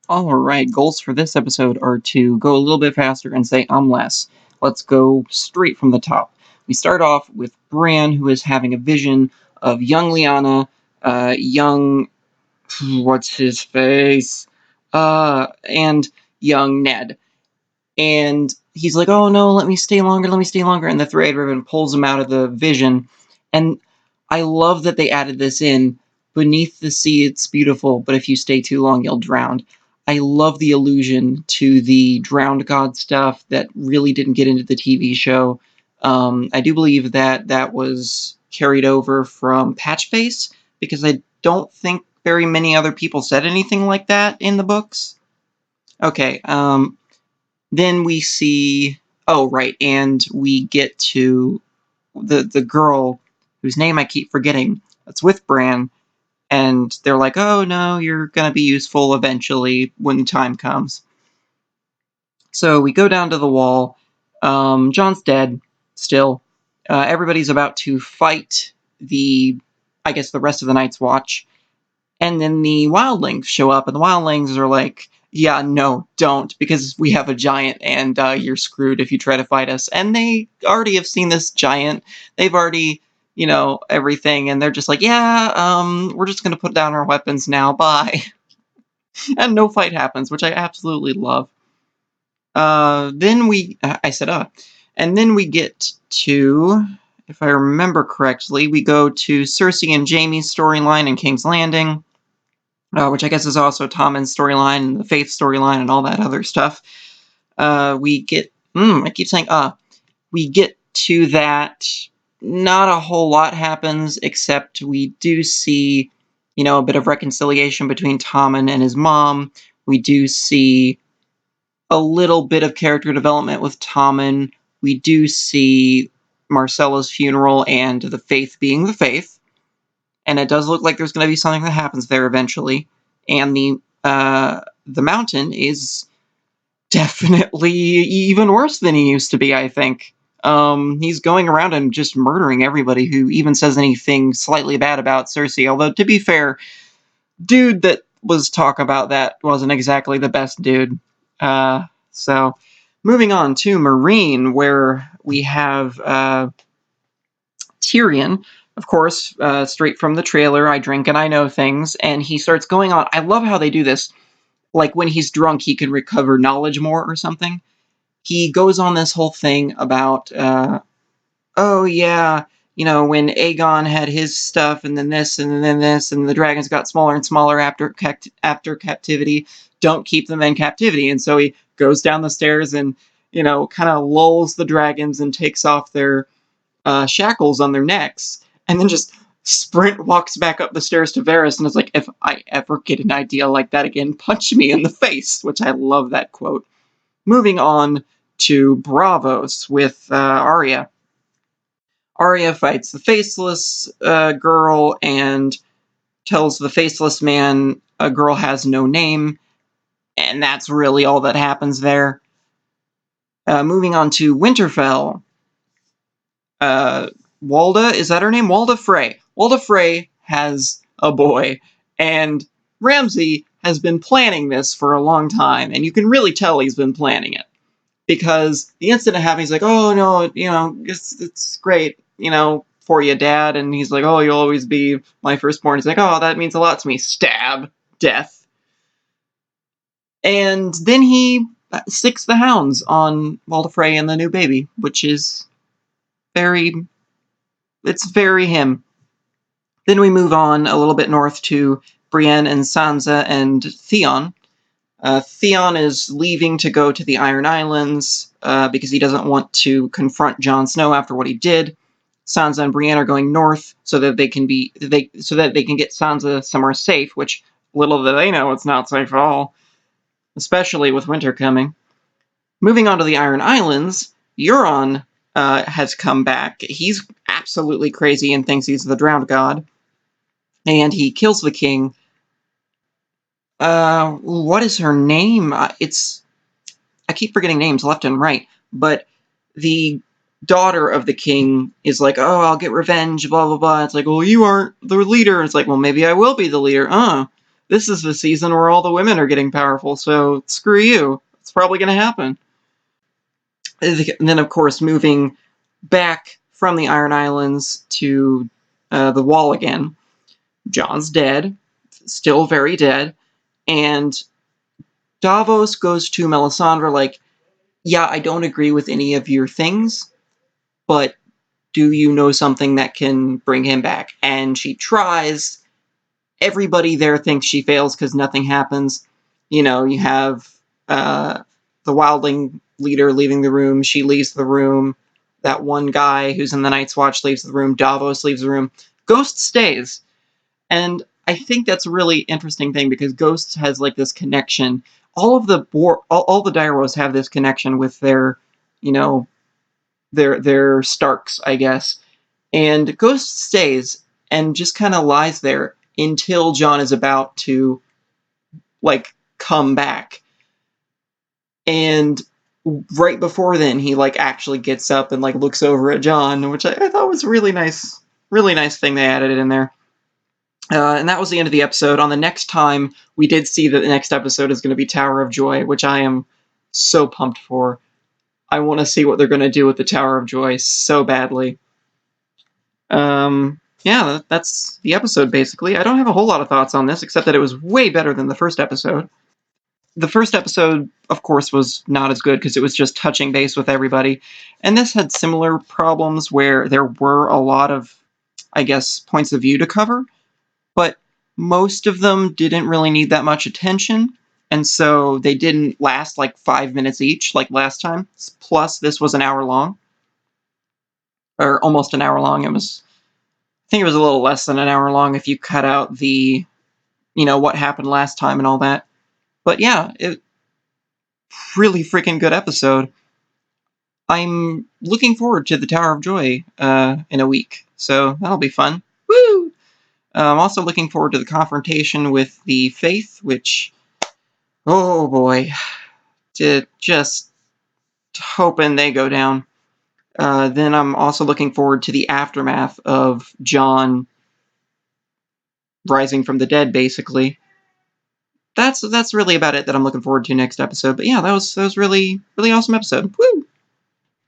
Alright, goals for this episode are to go a little bit faster and say less. Let's go straight from the top. We start off with Bran, who is having a vision of young Lyanna, young... what's his face? And young Ned. And he's like, oh no, let me stay longer, and the Three-Eyed Raven pulls him out of the vision. And I love that they added this in. Beneath the sea, it's beautiful, but if you stay too long, you'll drown. I love the allusion to the drowned god stuff that really didn't get into the TV show. I do believe that that was carried over from Patchface, because I don't think very many other people said anything like that in the books. Okay, then we see... oh, right, and we get to the girl whose name I keep forgetting. That's with Bran, and they're like, oh no, you're gonna be useful eventually when the time comes. So we go down to the wall. Jon's dead, still. Everybody's about to fight I guess, the rest of the Night's Watch. And then the wildlings show up, and the wildlings are like, yeah, no, don't, because we have a giant, and you're screwed if you try to fight us. And they already have seen this giant. They've already, everything, and they're just like, yeah, we're just going to put down our weapons now, bye. And no fight happens, which I absolutely love. Then I said, and then we get to, if I remember correctly, we go to Cersei and Jaime's storyline in King's Landing. Which I guess is also Tommen's storyline and the Faith storyline and all that other stuff. We get... I keep saying, we get to that. Not a whole lot happens, except we do see, a bit of reconciliation between Tommen and his mom. We do see a little bit of character development with Tommen. We do see Marcella's funeral and the Faith being the Faith. And it does look like there's going to be something that happens there eventually. And the Mountain is definitely even worse than he used to be, I think. He's going around and just murdering everybody who even says anything slightly bad about Cersei. Although, to be fair, dude that was talk about that wasn't exactly the best dude. So, moving on to Meereen, where we have Tyrion, of course, straight from the trailer, I drink and I know things, and he starts going on. I love how they do this. Like, when he's drunk, he can recover knowledge more or something. He goes on this whole thing about, oh yeah, when Aegon had his stuff, and then this, and then this, and the dragons got smaller and smaller after captivity. Don't keep them in captivity. And so he goes down the stairs and, kind of lulls the dragons and takes off their shackles on their necks, and then just walks back up the stairs to Varys and is like, if I ever get an idea like that again, punch me in the face, which I love that quote. Moving on to Braavos with Arya. Arya fights the Faceless girl and tells the Faceless man a girl has no name, and that's really all that happens there. Moving on to Winterfell. Walda, is that her name? Walda Frey. Walda Frey has a boy, and Ramsay has been planning this for a long time, and you can really tell he's been planning it. Because the instant it happens, he's like, oh no, it's great, for you, Dad. And he's like, oh, you'll always be my firstborn. He's like, oh, that means a lot to me. Stab. Death. And then he sticks the hounds on Walda Frey and the new baby, which is it's very him. Then we move on a little bit north to Brienne and Sansa and Theon. Theon is leaving to go to the Iron Islands because he doesn't want to confront Jon Snow after what he did. Sansa and Brienne are going north so that they can get Sansa somewhere safe, which little do they know it's not safe at all, especially with winter coming. Moving on to the Iron Islands, Euron has come back. He's absolutely crazy and thinks he's the drowned god. And he kills the king. What is her name? I keep forgetting names left and right. But the daughter of the king is like, oh, I'll get revenge, blah, blah, blah. It's like, well, you aren't the leader. It's like, well, maybe I will be the leader. this is the season where all the women are getting powerful, so screw you. It's probably going to happen. And then, of course, moving back from the Iron Islands to the Wall again. John's dead, still very dead, and Davos goes to Melisandre like, yeah, I don't agree with any of your things, but do you know something that can bring him back? And she tries. Everybody there thinks she fails because nothing happens. You know, you have the wildling leader leaving the room. She leaves the room. That one guy who's in the Night's Watch leaves the room. Davos leaves the room. Ghost stays. And I think that's a really interesting thing because Ghost has like this connection. All of the all the Dairos have this connection with their, you know, their Starks, I guess. And Ghost stays and just kind of lies there until Jon is about to like come back. And right before then, he like actually gets up and like looks over at Jon, which I thought was really nice thing they added in there. And that was the end of the episode. On the next time, we did see that the next episode is going to be Tower of Joy, which I am so pumped for. I want to see what they're going to do with the Tower of Joy so badly. Yeah, that's the episode, basically. I don't have a whole lot of thoughts on this, except that it was way better than the first episode. The first episode, of course, was not as good because it was just touching base with everybody. And this had similar problems where there were a lot of, I guess, points of view to cover, but most of them didn't really need that much attention. And so they didn't last like 5 minutes each like last time. Plus, this was an hour long, or almost an hour long. I think it was a little less than an hour long if you cut out the, what happened last time and all that. But yeah, it really freaking good episode. I'm looking forward to the Tower of Joy in a week, so that'll be fun. Woo! I'm also looking forward to the confrontation with the Faith, which, oh boy, just hoping they go down. Then I'm also looking forward to the aftermath of Jon rising from the dead, basically. That's really about it that I'm looking forward to next episode. But yeah, that was really awesome episode. Woo!